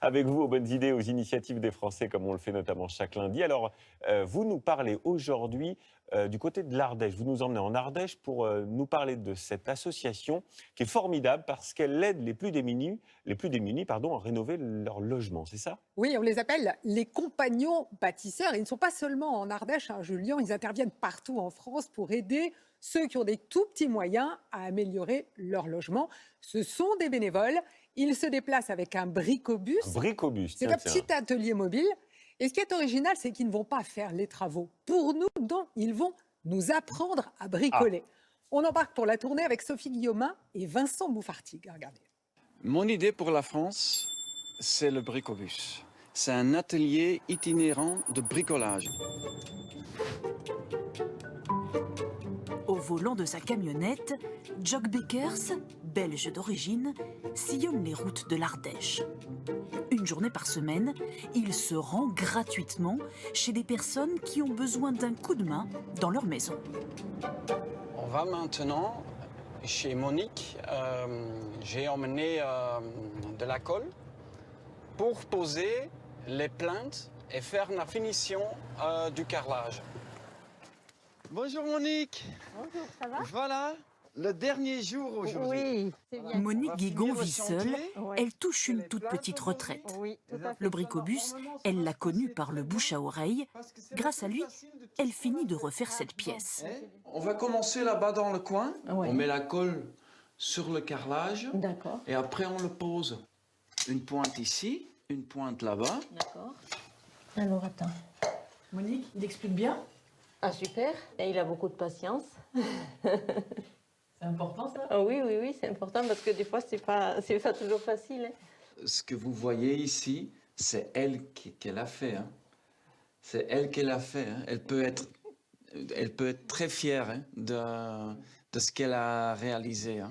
avec vous aux bonnes idées, aux initiatives des Français, comme on le fait notamment chaque lundi. Alors, vous nous parlez aujourd'hui du côté de l'Ardèche. Vous nous emmenez en Ardèche pour nous parler de cette association qui est formidable parce qu'elle aide les plus démunis, à rénover leur logement, c'est ça? Oui, on les appelle les compagnons bâtisseurs. Ils ne sont pas seulement en Ardèche, hein, Julien, ils interviennent partout en France pour aider ceux qui ont des tout petits moyens à améliorer leur logement. Ce sont des bénévoles. Ils se déplacent avec un bricobus. Un bricobus, C'est tiens, un petit atelier mobile. Et ce qui est original, c'est qu'ils ne vont pas faire les travaux pour nous, non, ils vont nous apprendre à bricoler. On embarque pour la tournée avec Sophie Guillaumin et Vincent Bouffartigue. Regardez. Mon idée pour la France, c'est le bricobus. C'est un atelier itinérant de bricolage. Au volant de sa camionnette, Jock Beckers, belge d'origine, sillonne les routes de l'Ardèche. Une journée par semaine, il se rend gratuitement chez des personnes qui ont besoin d'un coup de main dans leur maison. On va maintenant chez Monique. J'ai emmené de la colle pour poser les plaintes et faire la finition du carrelage. Bonjour Monique. Bonjour, ça va? Voilà, le dernier jour aujourd'hui. Oui, c'est bien. Monique Guigon vit seule, Ouais. elle touche une toute petite retraite. Oui, tout à fait. Le bricobus, elle l'a connu par le bouche à oreille. Grâce à lui, elle finit de refaire cette pièce. On va commencer là-bas dans le coin. Ouais. On met la colle sur le carrelage D'accord, et après on le pose. Une pointe ici, une pointe là-bas. d'accord. Alors, attends. Monique, il explique bien. Ah, super. Et il a beaucoup de patience. C'est important ça. Ah, oui, oui, oui, c'est important parce que des fois, c'est pas toujours facile. Hein. Ce que vous voyez ici, c'est elle qui l'a fait. Hein. C'est elle qui l'a fait. Hein. Elle peut être très fière hein, de ce qu'elle a réalisé. Hein.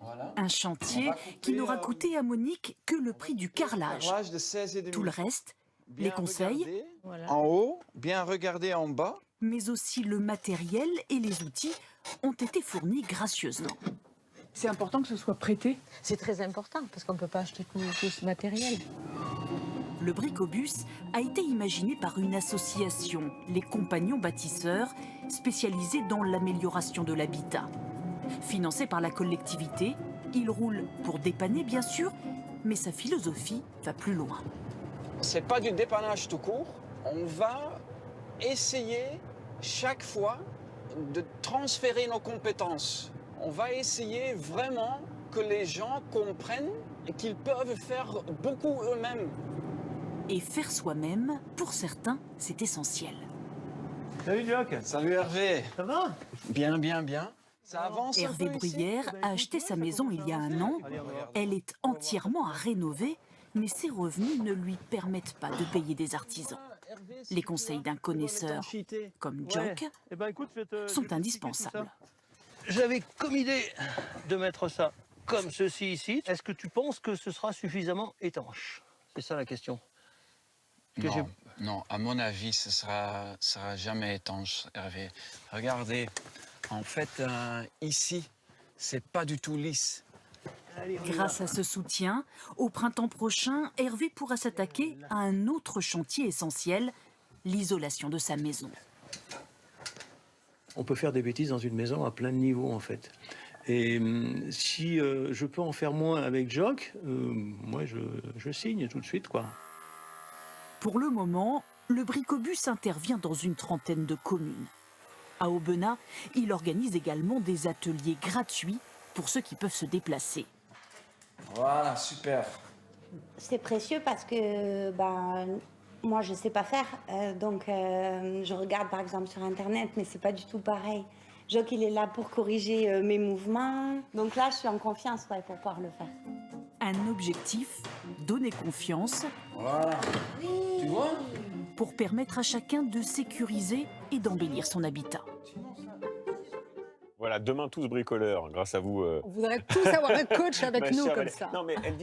Voilà. Un chantier qui n'aura coûté à Monique que le prix du carrelage. Carrelage de 16,5. Tout le reste, Bien les conseils, regarder Voilà. en haut, bien regarder en bas. mais aussi le matériel et les outils ont été fournis gracieusement. C'est important que ce soit prêté. C'est très important parce qu'on ne peut pas acheter tout ce matériel. Le bricobus a été imaginé par une association, les Compagnons Bâtisseurs, spécialisée dans l'amélioration de l'habitat. Financé par la collectivité, il roule pour dépanner bien sûr, mais sa philosophie va plus loin. C'est pas du dépannage tout court. On va essayer chaque fois de transférer nos compétences. On va essayer vraiment que les gens comprennent et qu'ils peuvent faire beaucoup eux-mêmes. Et faire soi-même, pour certains, c'est essentiel. Salut Jock, Salut Hervé. ça va? Bien, bien, bien. Ça avance un Hervé peu ici? Bruyère a acheté sa maison il y a un an. Elle est entièrement à rénover, mais ses revenus ne lui permettent pas de payer des artisans. Les conseils d'un connaisseur comme Jock Eh ben, écoute, sont indispensables. J'avais comme idée de mettre ça comme ceci ici. Est-ce que tu penses que ce sera suffisamment étanche? C'est ça la question. Que Non, non, à mon avis, ce sera jamais étanche, Hervé. Regardez, en fait, ici, c'est pas du tout lisse. Grâce à ce soutien, au printemps prochain, Hervé pourra s'attaquer à un autre chantier essentiel, l'isolation de sa maison. On peut faire des bêtises dans une maison à plein de niveaux, en fait. Et si je peux en faire moins avec Jock, moi, je signe tout de suite, quoi. Pour le moment, le bricobus intervient dans une trentaine de communes. À Aubenas, il organise également des ateliers gratuits pour ceux qui peuvent se déplacer. Voilà, super. C'est précieux parce que moi je sais pas faire, donc je regarde par exemple sur internet, mais c'est pas du tout pareil. Jock il est là pour corriger mes mouvements, donc là je suis en confiance pour pouvoir le faire. Un objectif, donner confiance Voilà. Tu vois? pour permettre à chacun de sécuriser et d'embellir son habitat. Voilà, demain tous bricoleurs, grâce à vous. On voudrait tous avoir un coach avec ma nous chère comme Valérie. ça. Non, mais elle dit